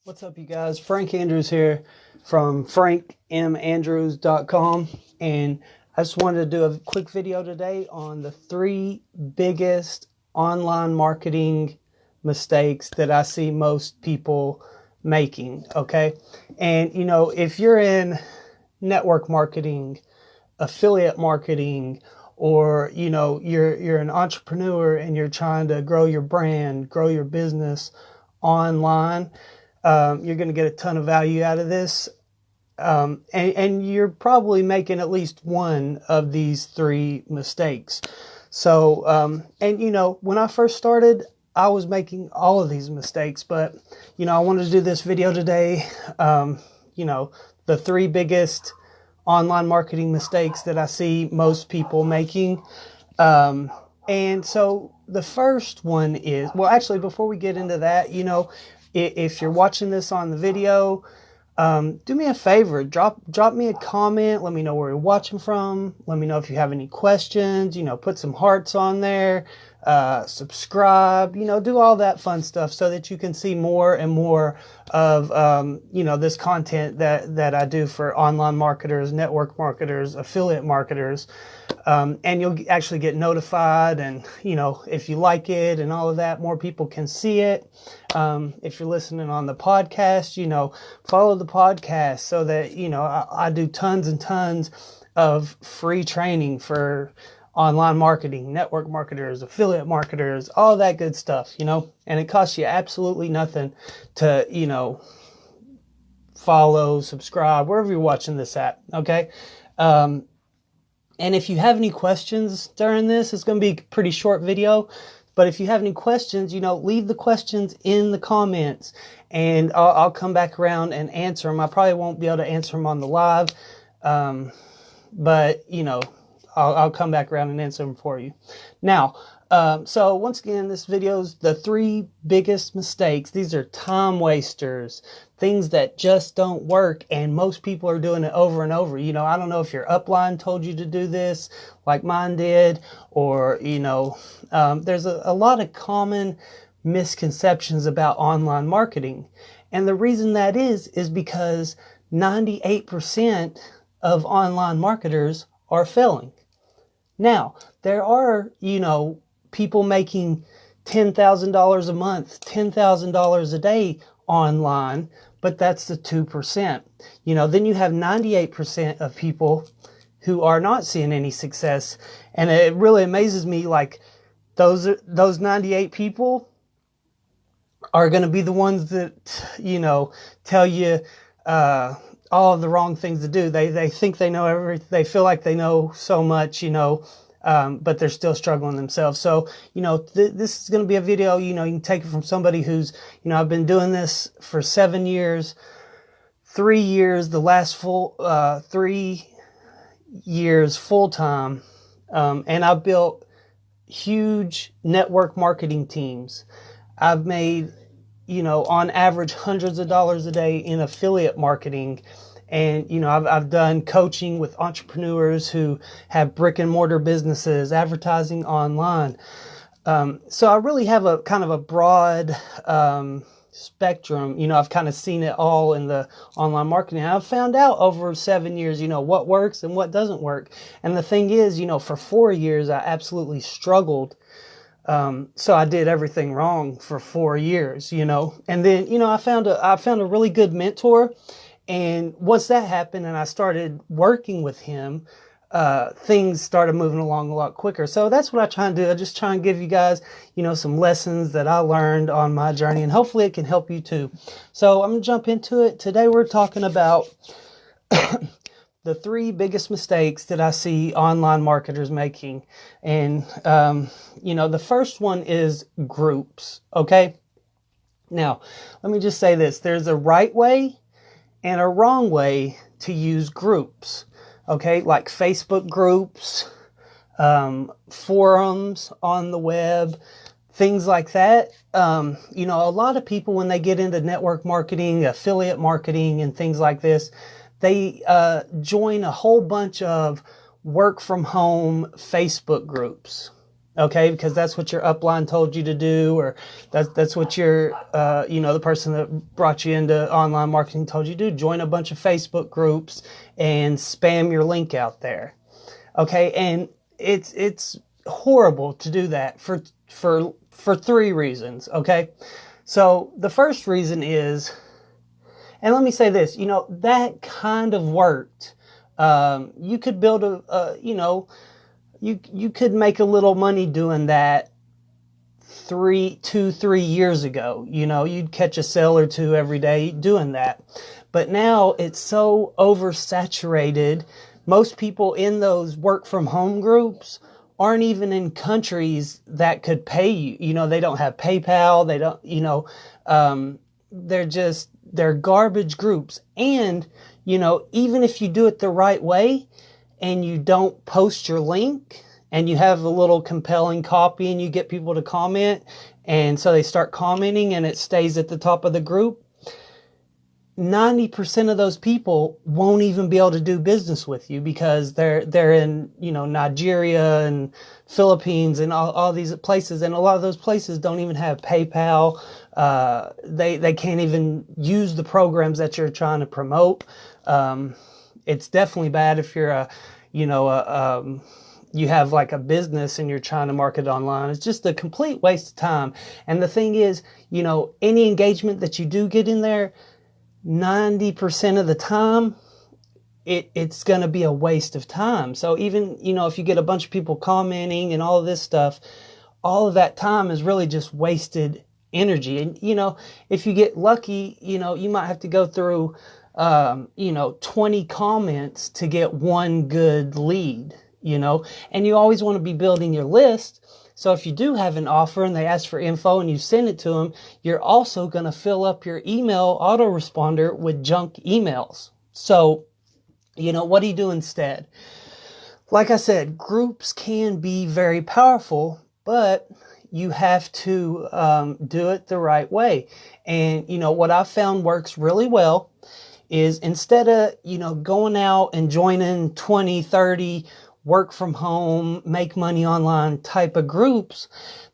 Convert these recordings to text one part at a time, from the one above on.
What's up, you guys? Frank Andrews here from frankmandrews.com, and I just wanted to do a quick video today on the 3 biggest online marketing mistakes that I see most people making, okay? And, if you're in network marketing, affiliate marketing, or, you're an entrepreneur and you're trying to grow your brand, grow your business online, you're going to get a ton of value out of this. And you're probably making at least one of these 3 mistakes. So, when I first started, I was making all of these mistakes, but, I wanted to do this video today. The 3 biggest online marketing mistakes that I see most people making. And so the first one is, well, actually, before we get into that, if you're watching this on the video, do me a favor, drop me a comment. Let me know where you're watching from. Let me know if you have any questions, put some hearts on there, subscribe, do all that fun stuff so that you can see more and more of, this content that I do for online marketers, network marketers, affiliate marketers. And you'll actually get notified, and, if you like it and all of that, more people can see it. If you're listening on the podcast, follow the podcast so that, I do tons and tons of free training for online marketing, network marketers, affiliate marketers, all that good stuff, and it costs you absolutely nothing to, follow, subscribe, wherever you're watching this at. Okay. And if you have any questions during this, it's going to be a pretty short video. But if you have any questions, leave the questions in the comments, and I'll come back around and answer them. I probably won't be able to answer them on the live, but, I'll come back around and answer them for you. Now, so once again, this video's the 3 biggest mistakes. These are time wasters, things that just don't work, and most people are doing it over and over. I don't know if your upline told you to do this like mine did, or, there's a lot of common misconceptions about online marketing. And the reason that is because 98% of online marketers are failing. Now, there are, people making $10,000 a month, $10,000 a day online, but that's the 2%. Then you have 98% of people who are not seeing any success. And it really amazes me, like, those 98 people are going to be the ones that, tell you, all of the wrong things to do. They think they know everything. They feel like they know so much, but they're still struggling themselves. So, this is going to be a video, you can take it from somebody who's, I've been doing this for 7 years, 3 years, the last 3 years full time. And I've built huge network marketing teams. I've made, on average, hundreds of dollars a day in affiliate marketing. And, I've done coaching with entrepreneurs who have brick and mortar businesses, advertising online. So I really have a kind of a broad spectrum. I've kind of seen it all in the online marketing. I've found out over 7 years, what works and what doesn't work. And the thing is, for 4 years, I absolutely struggled. So I did everything wrong for 4 years, and then, I found a really good mentor. And once that happened and I started working with him, things started moving along a lot quicker. So that's what I try and do. I just try and give you guys, some lessons that I learned on my journey, and hopefully it can help you too. So I'm going to jump into it. Today we're talking about the 3 biggest mistakes that I see online marketers making. And, the first one is groups. Okay. Now, let me just say this. There's a right way and a wrong way to use groups. Okay. Like Facebook groups, forums on the web, things like that. A lot of people, when they get into network marketing, affiliate marketing, and things like this, they join a whole bunch of work from home Facebook groups. okay, because that's what your upline told you to do, or that's what your the person that brought you into online marketing told you to do. Join a bunch of Facebook groups and spam your link out there, okay? And it's horrible to do that for three reasons, okay? So the first reason is, and let me say this, that kind of worked. You could build you could make a little money doing that 3 years ago. You'd catch a sale or two every day doing that. But now it's so oversaturated. Most people in those work from home groups aren't even in countries that could pay you. They don't have PayPal. They don't, they're garbage groups. And, even if you do it the right way and you don't post your link and you have a little compelling copy and you get people to comment, and so they start commenting and it stays at the top of the group, 90% of those people won't even be able to do business with you because they're in, Nigeria and Philippines and all these places. And a lot of those places don't even have PayPal. They can't even use the programs that you're trying to promote. It's definitely bad if you're you have like a business and you're trying to market online. It's just a complete waste of time. And the thing is, any engagement that you do get in there, 90% of the time, it's going to be a waste of time. So even, if you get a bunch of people commenting and all of this stuff, all of that time is really just wasted energy. And, if you get lucky, you might have to go through, 20 comments to get one good lead, and you always want to be building your list. So if you do have an offer and they ask for info and you send it to them, you're also going to fill up your email autoresponder with junk emails. So, what do you do instead? Like I said, groups can be very powerful, but you have to do it the right way. And, what I've found works really well is instead of, going out and joining 20, 30 work from home, make money online type of groups,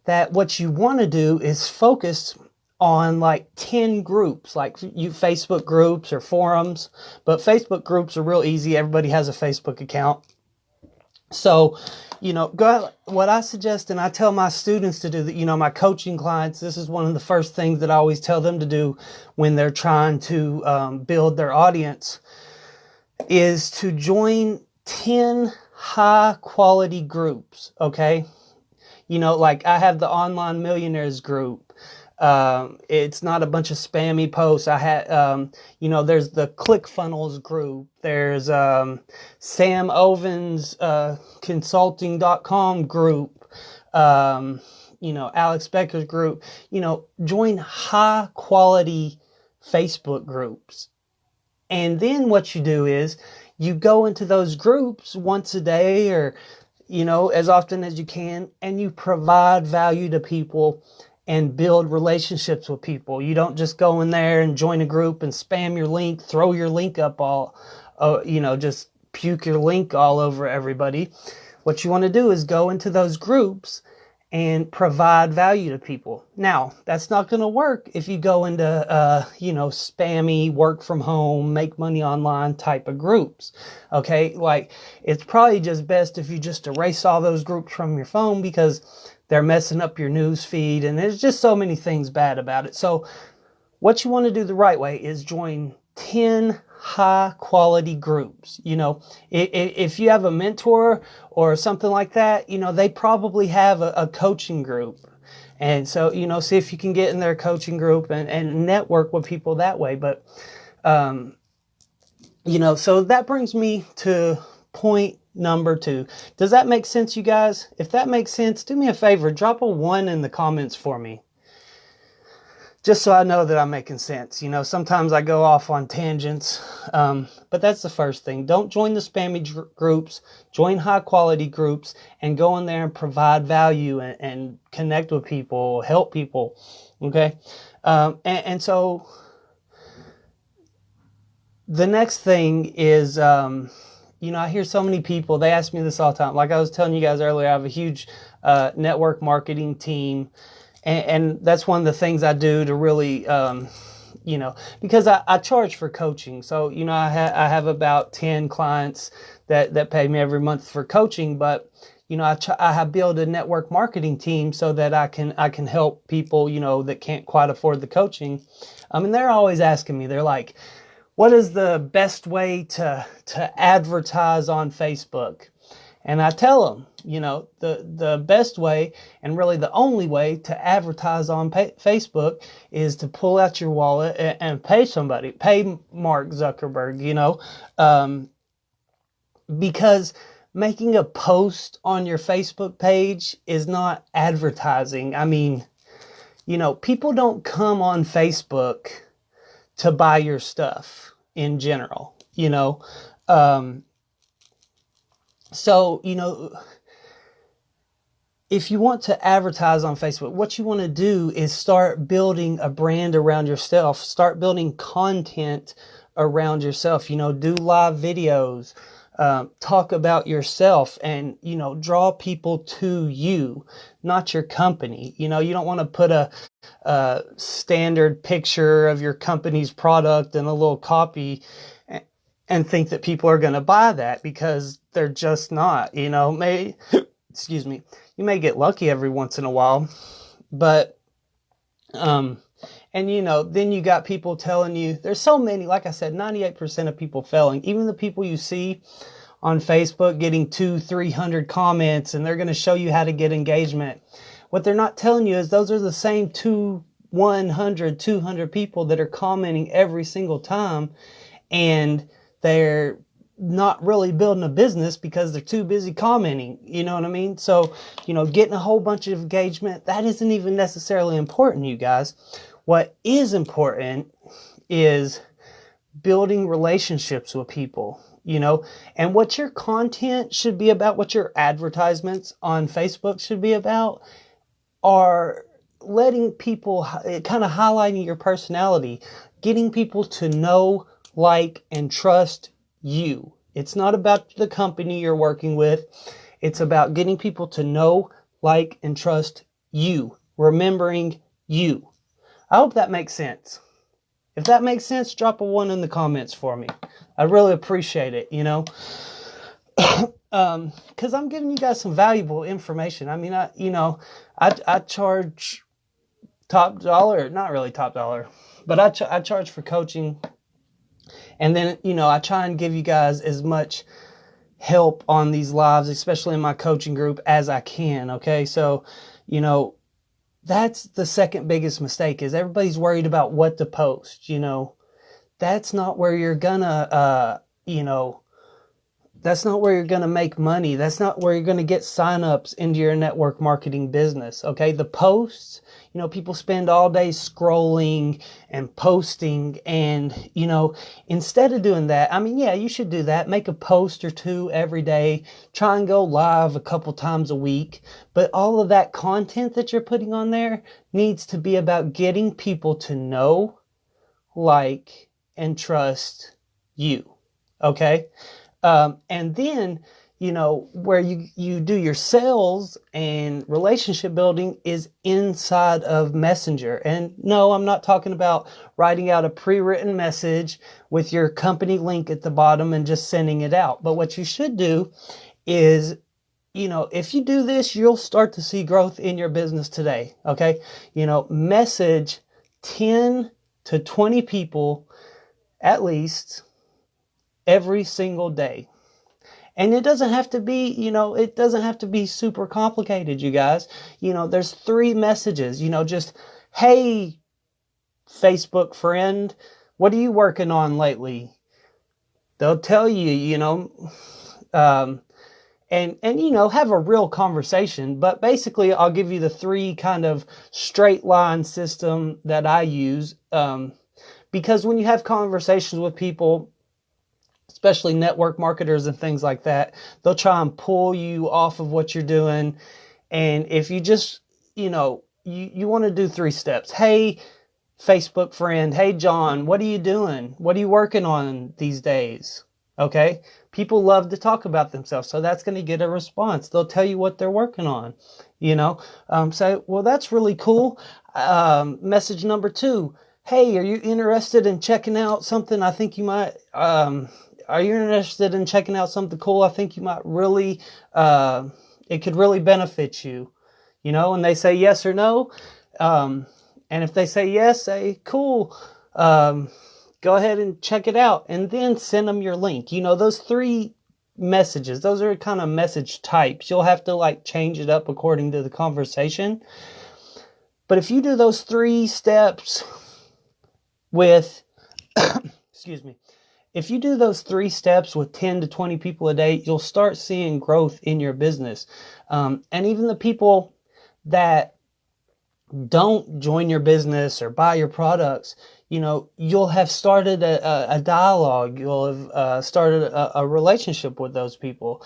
that what you want to do is focus on like 10 groups, like you Facebook groups or forums. But Facebook groups are real easy. Everybody has a Facebook account. So, what I suggest, and I tell my students to do, that, my coaching clients, this is one of the first things that I always tell them to do when they're trying to build their audience, is to join 10 high quality groups. Okay. Like I have the Online Millionaires group. It's not a bunch of spammy posts. I had, there's the ClickFunnels group. There's, Sam Oven's, consulting.com group. Alex Becker's group. Join high quality Facebook groups. And then what you do is you go into those groups once a day or, as often as you can, and you provide value to people and build relationships with people. You don't just go in there and join a group and spam your link, throw your link up just puke your link all over everybody. What you want to do is go into those groups and provide value to people. Now, that's not going to work if you go into, spammy, work from home, make money online type of groups. Okay. Like it's probably just best if you just erase all those groups from your phone because they're messing up your news feed and there's just so many things bad about it. So what you want to do the right way is join 10 high quality groups. If you have a mentor or something like that, they probably have a coaching group. And so, see if you can get in their coaching group and network with people that way. But, so that brings me to point number 2. Does that make sense, you guys? If that makes sense, do me a favor, drop a 1 in the comments for me. Just so I know that I'm making sense. Sometimes I go off on tangents, but that's the first thing. Don't join the spammy groups, join high quality groups and go in there and provide value and connect with people, help people. Okay. And so the next thing is, I hear so many people, they ask me this all the time. Like I was telling you guys earlier, I have a huge network marketing team. And that's one of the things I do to really, because I charge for coaching. So, I have about 10 clients that pay me every month for coaching, but I have built a network marketing team so that I can help people, that can't quite afford the coaching. And they're always asking me, they're like, what is the best way to advertise on Facebook? And I tell them, the best way and really the only way to advertise on Facebook is to pull out your wallet and pay somebody, pay Mark Zuckerberg, because making a post on your Facebook page is not advertising. I mean, people don't come on Facebook to buy your stuff in general, So, if you want to advertise on Facebook, what you want to do is start building a brand around yourself. Start building content around yourself. Do live videos, talk about yourself, and, draw people to you, not your company. You don't want to put a standard picture of your company's product and a little copy and think that people are going to buy that, because they're just not. Excuse me, you may get lucky every once in a while, but and then you got people telling you, there's so many, like I said, 98% of people failing. Even the people you see on Facebook getting 200-300 comments, and they're going to show you how to get engagement. What they're not telling you is those are the same 100-200 people that are commenting every single time, and they're not really building a business because they're too busy commenting. You know what I mean? So, getting a whole bunch of engagement, that isn't even necessarily important, you guys. What is important is building relationships with people, and what your content should be about, what your advertisements on Facebook should be about, are letting people, kind of highlighting your personality, getting people to know, like, and trust you. It's not about the company you're working with. It's about getting people to know, like, and trust you, remembering you. I hope that makes sense. If that makes sense, drop a 1 in the comments for me. I really appreciate it, because I'm giving you guys some valuable information. I mean, I charge top dollar, not really top dollar, but I charge for coaching. And then, I try and give you guys as much help on these lives, especially in my coaching group, as I can. Okay. So, that's the second biggest mistake, is everybody's worried about what to post. That's not where you're gonna, that's not where you're going to make money. That's not where you're going to get signups into your network marketing business. Okay. The posts, people spend all day scrolling and posting, and, instead of doing that, I mean, yeah, you should do that. Make a post or two every day. Try and go live a couple times a week. But all of that content that you're putting on there needs to be about getting people to know, like, and trust you. Okay. And then, where you do your sales and relationship building is inside of Messenger. And no, I'm not talking about writing out a pre-written message with your company link at the bottom and just sending it out. But what you should do is, if you do this, you'll start to see growth in your business today. Okay. Message 10 to 20 people at least every single day. And it doesn't have to be, it doesn't have to be super complicated, you guys. There's 3 messages, just, hey, Facebook friend, what are you working on lately? They'll tell you, and have a real conversation. But basically, I'll give you the 3 kind of straight line system that I use. Because when you have conversations with people, especially network marketers and things like that, they'll try and pull you off of what you're doing. And if you just, you want to do 3 steps. Hey, Facebook friend. Hey, John, what are you doing? What are you working on these days? Okay. People love to talk about themselves. So that's going to get a response. They'll tell you what they're working on, you know? So, well, that's really cool. Message number 2. Hey, are you interested in checking out something? I think you might, are you interested in checking out something cool? I think you might really, it could really benefit you, you know? And they say yes or no. And if they say yes, say cool. Go ahead and check it out, and then send them your link. You know, those 3 messages, those are kind of message types. You'll have to like change it up according to the conversation. But if you do those 3 steps with, excuse me, if you do those 3 steps with 10 to 20 people a day, you'll start seeing growth in your business. And even the people that don't join your business or buy your products, you know, you'll have started a dialogue. You'll have started a relationship with those people.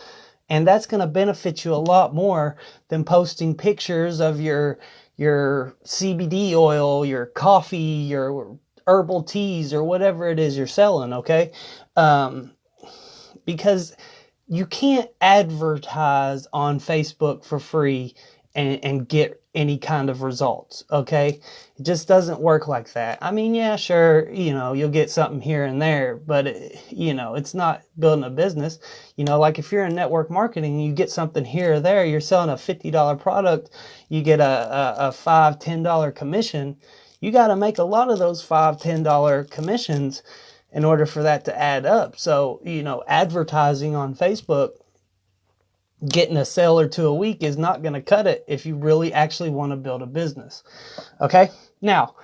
And that's going to benefit you a lot more than posting pictures of your CBD oil, your coffee, your herbal teas, or whatever it is you're selling, okay? Because you can't advertise on Facebook for free and get any kind of results, okay? It just doesn't work like that. I mean, yeah, sure, you know, you'll get something here and there, but, you know, it's not building a business. You know, like if you're in network marketing, you get something here or there, you're selling a $50 product, you get a $5, $10 commission. You got to make a lot of those $5, $10 commissions in order for that to add up. So, you know, advertising on Facebook, getting a sale or 2 a week is not going to cut it if you really actually want to build a business. Okay. Now,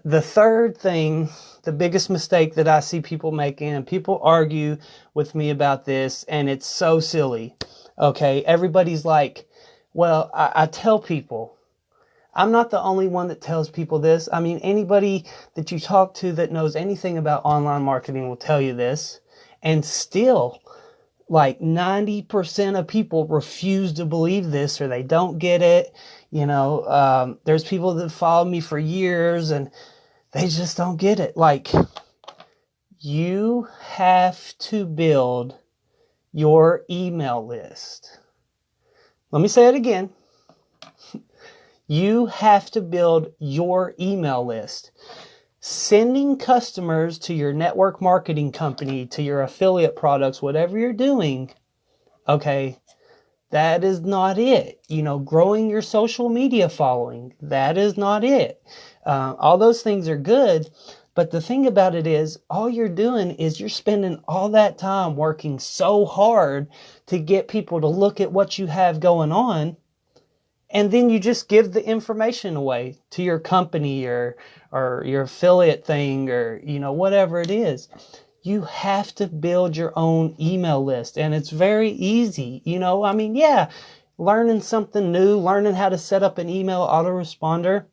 the third thing, the biggest mistake that I see people making, and people argue with me about this, and it's so silly. Okay. Everybody's like, well, I tell people, I'm not the only one that tells people this. I mean, anybody that you talk to that knows anything about online marketing will tell you this. And still, like 90% of people refuse to believe this, or they don't get it. You know, there's people that follow me for years and they just don't get it. Like, you have to build your email list. Let me say it again. You have to build your email list. Sending customers to your network marketing company, to your affiliate products, whatever you're doing, okay, that is not it. You know, growing your social media following, that is not it. All those things are good, but the thing about it is, all you're doing is you're spending all that time working so hard to get people to look at what you have going on, and then you just give the information away to your company or your affiliate thing, or, you know, whatever it is. You have to build your own email list, and it's very easy. You know, I mean, yeah, learning something new, learning how to set up an email autoresponder,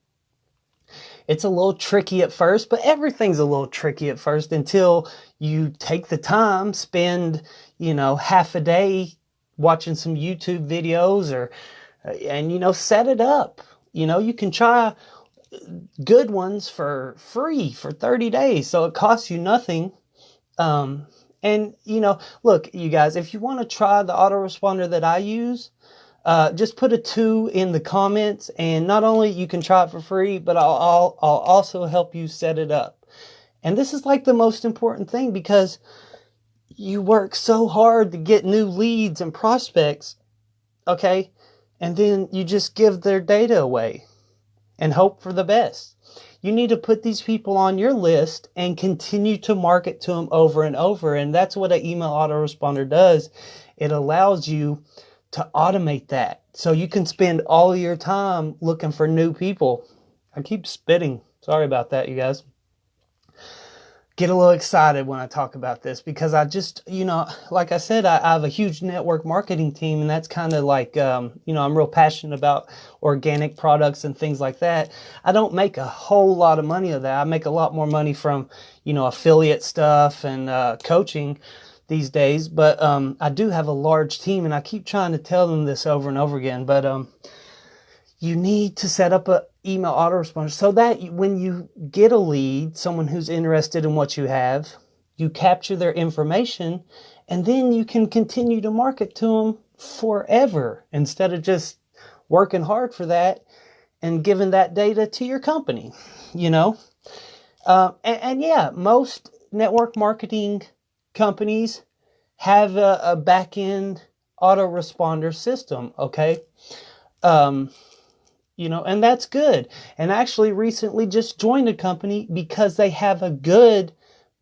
it's a little tricky at first, but everything's a little tricky at first until you take the time, spend, you know, half a day watching some YouTube videos, or and, you know, set it up. You know, you can try good ones for free for 30 days. So it costs you nothing. And, you know, look, you guys, if you want to try the autoresponder that I use, just put a 2 in the comments, and not only you can try it for free, but I'll also help you set it up. And this is like the most important thing, because you work so hard to get new leads and prospects. Okay. And then you just give their data away and hope for the best. You need to put these people on your list and continue to market to them over and over. And that's what an email autoresponder does. It allows you to automate that, so you can spend all your time looking for new people. I keep spitting. Sorry about that, you guys. Get a little excited when I talk about this, because I just, you know, like I said, I have a huge network marketing team, and that's kind of like, you know, I'm real passionate about organic products and things like that. I don't make a whole lot of money of that. I make a lot more money from, you know, affiliate stuff and coaching these days, but I do have a large team, and I keep trying to tell them this over and over again, but you need to set up an email autoresponder so that when you get a lead, someone who's interested in what you have, you capture their information, and then you can continue to market to them forever instead of just working hard for that and giving that data to your company, you know? And yeah, most network marketing companies have a back-end autoresponder system, okay? And that's good. And actually recently just joined a company because they have a good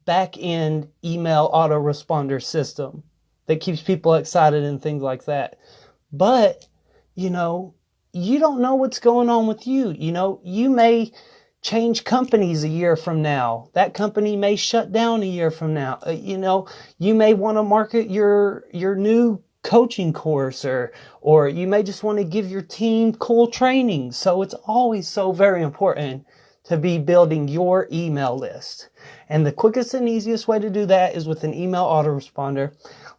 back-end email autoresponder system that keeps people excited and things like that. But, you don't know what's going on with you. You may change companies a year from now. That company may shut down a year from now. You may want to market your new coaching course, or you may just want to give your team cool training. So it's always so very important to be building your email list. And the quickest and easiest way to do that is with an email autoresponder.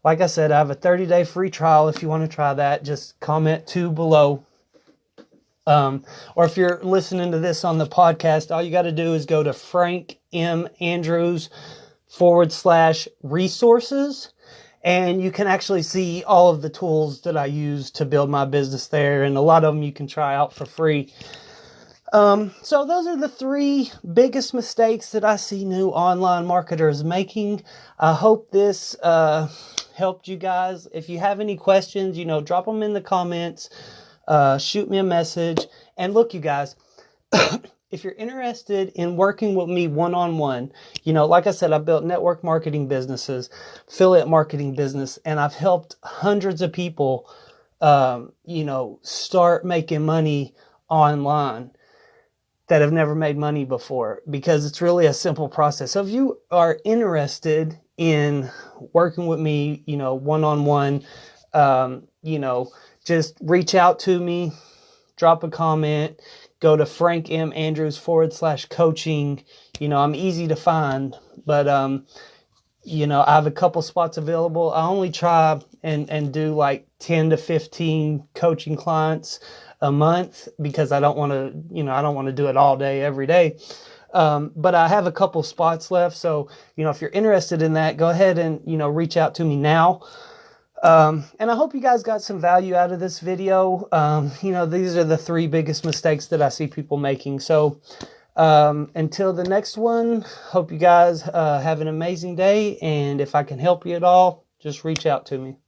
Like I said, I have a 30-day free trial. If you want to try that, just comment 2 below. Or if you're listening to this on the podcast, all you got to do is go to frankmandrews.com/resources. And you can actually see all of the tools that I use to build my business there. And a lot of them you can try out for free. So those are the 3 biggest mistakes that I see new online marketers making. I hope this helped you guys. If you have any questions, drop them in the comments. Shoot me a message. And look, you guys, if you're interested in working with me one-on-one, like I said, I've built network marketing businesses, affiliate marketing business, and I've helped hundreds of people, start making money online that have never made money before, because it's really a simple process. So if you are interested in working with me, one-on-one, just reach out to me, drop a comment, go to frankmandrews.com/coaching. I'm easy to find, but, I have a couple spots available. I only try and do like 10 to 15 coaching clients a month, because I don't want to do it all day, every day. But I have a couple spots left. So, if you're interested in that, go ahead and, reach out to me now. And I hope you guys got some value out of this video. These are the 3 biggest mistakes that I see people making. So, until the next one, hope you guys have an amazing day. And if I can help you at all, just reach out to me.